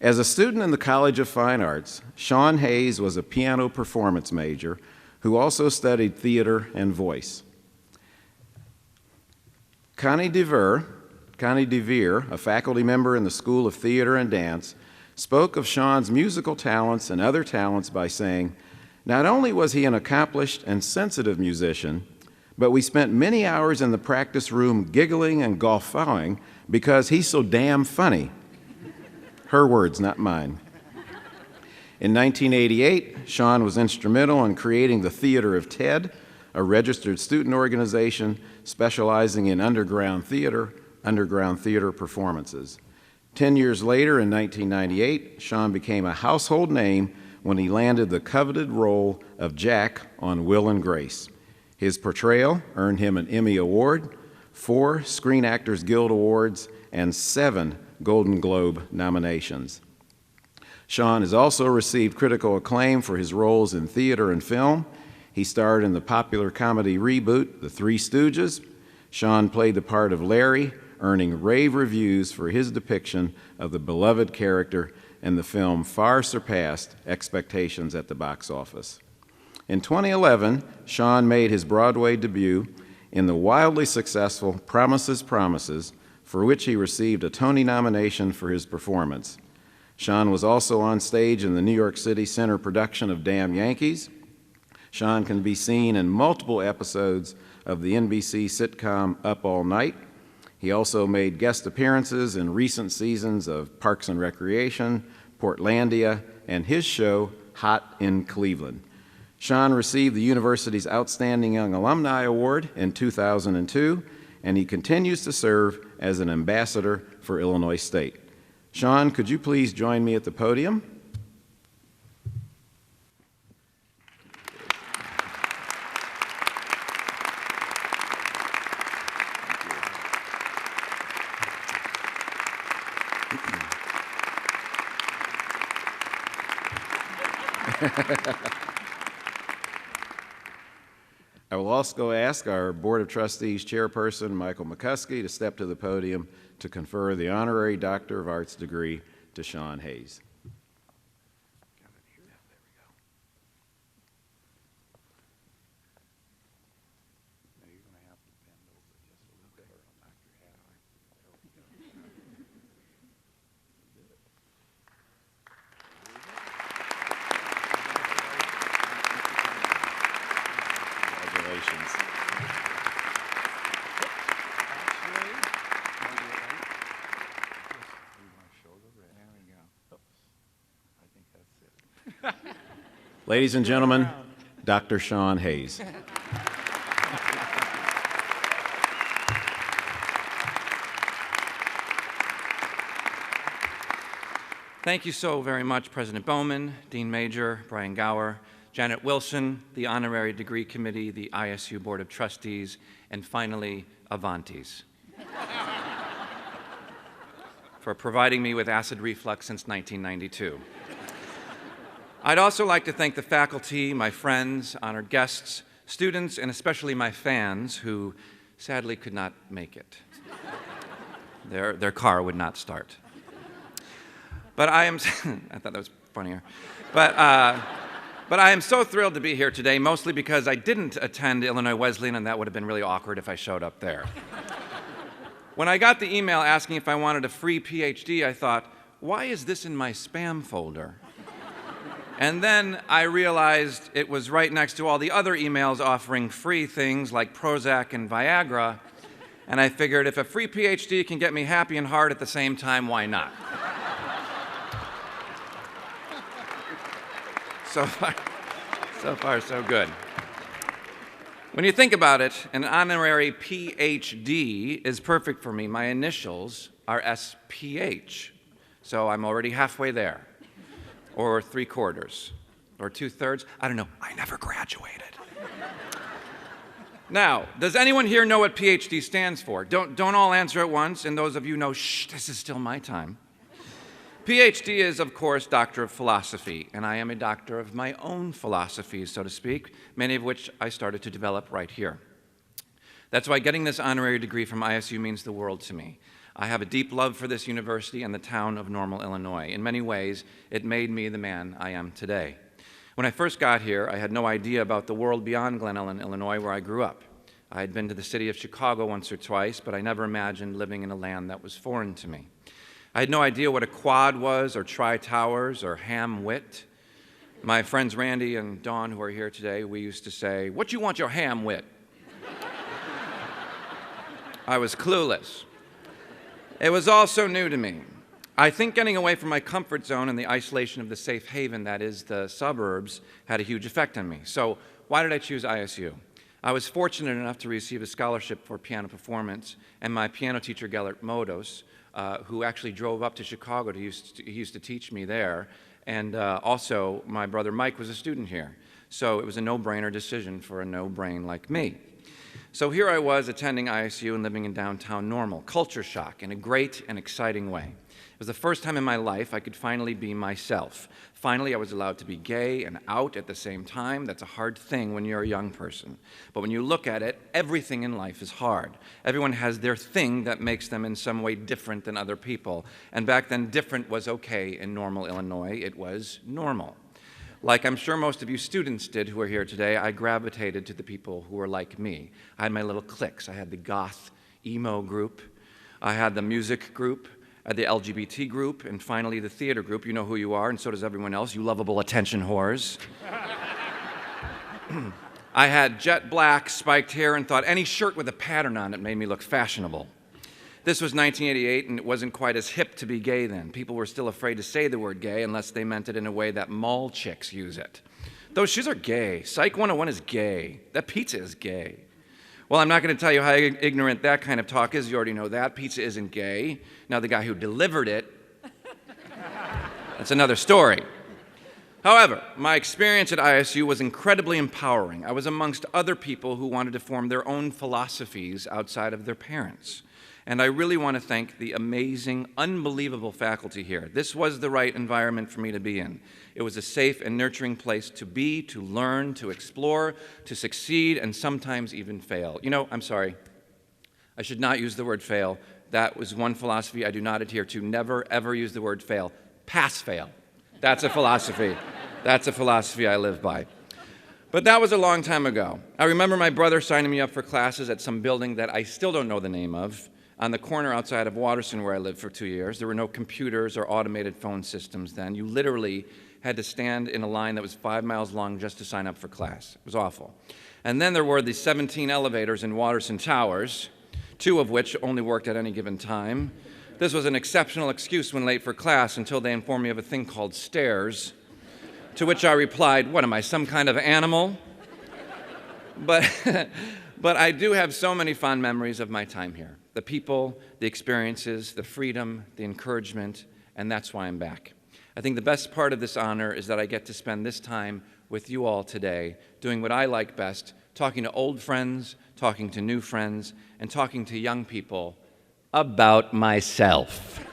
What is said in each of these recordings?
As a student in the College of Fine Arts, Sean Hayes was a piano performance major who also studied theater and voice. Connie DeVere, a faculty member in the School of Theater and Dance, spoke of Sean's musical talents and other talents by saying, "Not only was he an accomplished and sensitive musician, but we spent many hours in the practice room giggling and guffawing because he's so damn funny." Her words, not mine. In 1988, Sean was instrumental in creating the Theater of Ted, a registered student organization specializing in underground theater performances. 10 years later, in 1998, Sean became a household name when he landed the coveted role of Jack on Will and Grace. His portrayal earned him an Emmy Award, 4 Screen Actors Guild Awards, and 7 Golden Globe nominations. Sean has also received critical acclaim for his roles in theater and film. He starred in the popular comedy reboot, The Three Stooges. Sean played the part of Larry, earning rave reviews for his depiction of the beloved character, and the film far surpassed expectations at the box office. In 2011, Sean made his Broadway debut in the wildly successful Promises, Promises, for which he received a Tony nomination for his performance. Sean was also on stage in the New York City Center production of Damn Yankees. Sean can be seen in multiple episodes of the NBC sitcom Up All Night. He also made guest appearances in recent seasons of Parks and Recreation, Portlandia, and his show Hot in Cleveland. Sean received the university's Outstanding Young Alumni Award in 2002, and he continues to serve as an ambassador for Illinois State. Sean, could you please join me at the podium? I will also ask our Board of Trustees Chairperson, Michael McCuskey, to step to the podium to confer the honorary Doctor of Arts degree to Sean Hayes. Ladies and gentlemen, Dr. Sean Hayes. Thank you so very much, President Bowman, Dean Major, Brian Gower, Janet Wilson, the Honorary Degree Committee, the ISU Board of Trustees, and finally, Avantis, for providing me with acid reflux since 1992. I'd also like to thank the faculty, my friends, honored guests, students, and especially my fans who sadly could not make it. Their car would not start. But I am, I thought that was funnier. But I am so thrilled to be here today, mostly because I didn't attend Illinois Wesleyan, and that would have been really awkward if I showed up there. When I got the email asking if I wanted a free PhD, I thought, why is this in my spam folder? And then I realized it was right next to all the other emails offering free things like Prozac and Viagra, and I figured if a free PhD can get me happy and hard at the same time, why not? So far, so good. When you think about it, an honorary PhD is perfect for me. My initials are SPH, so I'm already halfway there. Or 3/4, or 2/3. I don't know. I never graduated. Now, does anyone here know what PhD stands for? Don't all answer at once, and those of you know, shh, this is still my time. PhD is, of course, Doctor of Philosophy, and I am a doctor of my own philosophies, so to speak, many of which I started to develop right here. That's why getting this honorary degree from ISU means the world to me. I have a deep love for this university and the town of Normal, Illinois. In many ways, it made me the man I am today. When I first got here, I had no idea about the world beyond Glen Ellen, Illinois, where I grew up. I had been to the city of Chicago once or twice, but I never imagined living in a land that was foreign to me. I had no idea what a quad was, or tri-towers, or ham-wit. My friends Randy and Dawn, who are here today, we used to say, "What you want your ham wit?" I was clueless. It was all so new to me. I think getting away from my comfort zone and the isolation of the safe haven that is the suburbs had a huge effect on me. So why did I choose ISU? I was fortunate enough to receive a scholarship for piano performance, and my piano teacher, Gellert Modos, who actually drove up to Chicago, he used to teach me there, and also my brother Mike was a student here. So it was a no-brainer decision for a no-brain like me. So here I was attending ISU and living in downtown Normal, culture shock in a great and exciting way. It was the first time in my life I could finally be myself. Finally, I was allowed to be gay and out at the same time. That's a hard thing when you're a young person. But when you look at it, everything in life is hard. Everyone has their thing that makes them in some way different than other people. And back then, different was okay in Normal, Illinois. It was normal. Like I'm sure most of you students did who are here today, I gravitated to the people who were like me. I had my little cliques. I had the goth emo group. I had the music group. I had the LGBT group. And finally, the theater group. You know who you are, and so does everyone else, you lovable attention whores. I had jet black, spiked hair, and thought any shirt with a pattern on it made me look fashionable. This was 1988, and it wasn't quite as hip to be gay then. People were still afraid to say the word gay unless they meant it in a way that mall chicks use it. Those shoes are gay. Psych 101 is gay. That pizza is gay. Well, I'm not going to tell you how ignorant that kind of talk is. You already know that. Pizza isn't gay. Now, the guy who delivered it, that's another story. However, my experience at ISU was incredibly empowering. I was amongst other people who wanted to form their own philosophies outside of their parents. And I really want to thank the amazing, unbelievable faculty here. This was the right environment for me to be in. It was a safe and nurturing place to be, to learn, to explore, to succeed, and sometimes even fail. You know, I'm sorry. I should not use the word fail. That was one philosophy I do not adhere to. Never, ever use the word fail. Pass-fail. That's a philosophy. That's a philosophy I live by. But that was a long time ago. I remember my brother signing me up for classes at some building that I still don't know the name of, on the corner outside of Waterston where I lived for 2 years. There were no computers or automated phone systems then. You literally had to stand in a line that was 5 miles long just to sign up for class. It was awful. And then there were the 17 elevators in Waterston Towers, 2 of which only worked at any given time. This was an exceptional excuse when late for class until they informed me of a thing called stairs, to which I replied, "What, am I, some kind of animal?" But I do have so many fond memories of my time here. The people, the experiences, the freedom, the encouragement, and that's why I'm back. I think the best part of this honor is that I get to spend this time with you all today, doing what I like best, talking to old friends, talking to new friends, and talking to young people about myself.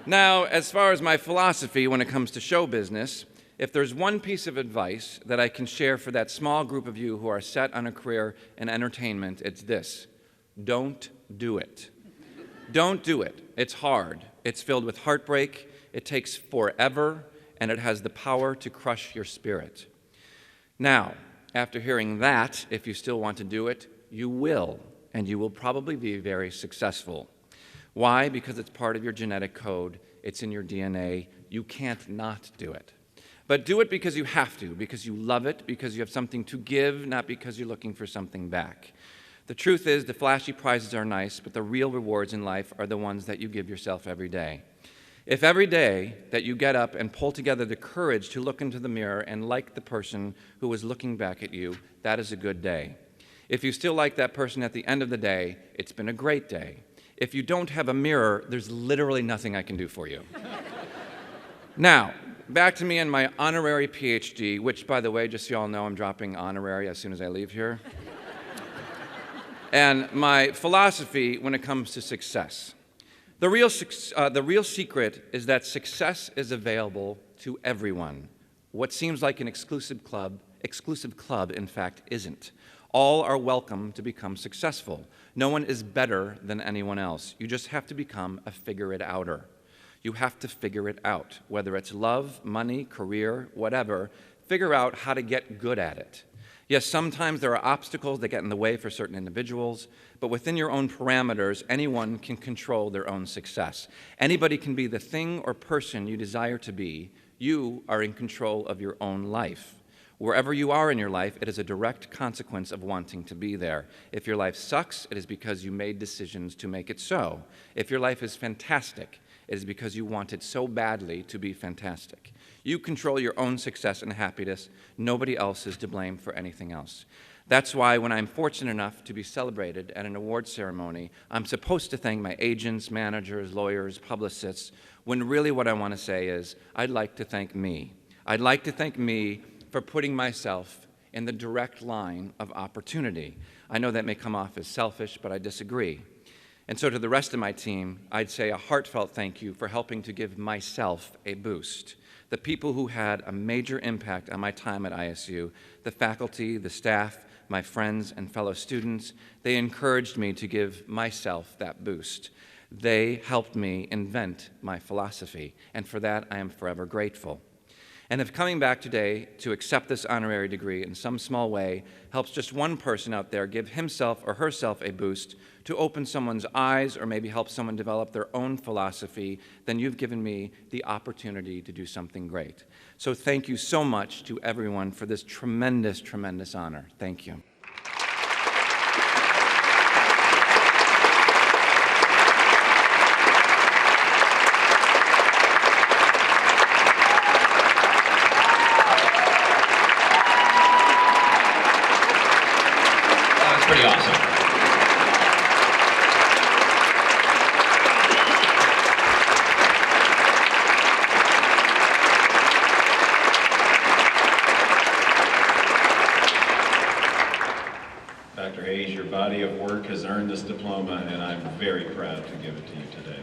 Now, as far as my philosophy when it comes to show business, if there's one piece of advice that I can share for that small group of you who are set on a career in entertainment, it's this: don't do it. Don't do it. It's hard. It's filled with heartbreak. It takes forever, and it has the power to crush your spirit. Now, after hearing that, if you still want to do it, you will, and you will probably be very successful. Why? Because it's part of your genetic code. It's in your DNA. You can't not do it. But do it because you have to, because you love it, because you have something to give, not because you're looking for something back. The truth is, the flashy prizes are nice, but the real rewards in life are the ones that you give yourself every day. If every day that you get up and pull together the courage to look into the mirror and like the person who is looking back at you, that is a good day. If you still like that person at the end of the day, it's been a great day. If you don't have a mirror, there's literally nothing I can do for you. Now, back to me and my honorary PhD, which, by the way, just so you all know, I'm dropping honorary as soon as I leave here. And my philosophy when it comes to success. The real secret is that success is available to everyone. What seems like an exclusive club, in fact, isn't. All are welcome to become successful. No one is better than anyone else. You just have to become a figure-it-outer. You have to figure it out, whether it's love, money, career, whatever. Figure out how to get good at it. Yes, sometimes there are obstacles that get in the way for certain individuals, but within your own parameters, anyone can control their own success. Anybody can be the thing or person you desire to be. You are in control of your own life. Wherever you are in your life, it is a direct consequence of wanting to be there. If your life sucks, it is because you made decisions to make it so. If your life is fantastic, it is because you want it so badly to be fantastic. You control your own success and happiness. Nobody else is to blame for anything else. That's why when I'm fortunate enough to be celebrated at an award ceremony, I'm supposed to thank my agents, managers, lawyers, publicists, when really what I want to say is, I'd like to thank me. I'd like to thank me for putting myself in the direct line of opportunity. I know that may come off as selfish, but I disagree. And so to the rest of my team, I'd say a heartfelt thank you for helping to give myself a boost. The people who had a major impact on my time at ISU, the faculty, the staff, my friends and fellow students, they encouraged me to give myself that boost. They helped me invent my philosophy, and for that I am forever grateful. And if coming back today to accept this honorary degree in some small way helps just one person out there give himself or herself a boost to open someone's eyes or maybe help someone develop their own philosophy, then you've given me the opportunity to do something great. So thank you so much to everyone for this tremendous, tremendous honor. Thank you. Pretty awesome. Dr. Hayes, your body of work has earned this diploma, and I'm very proud to give it to you today.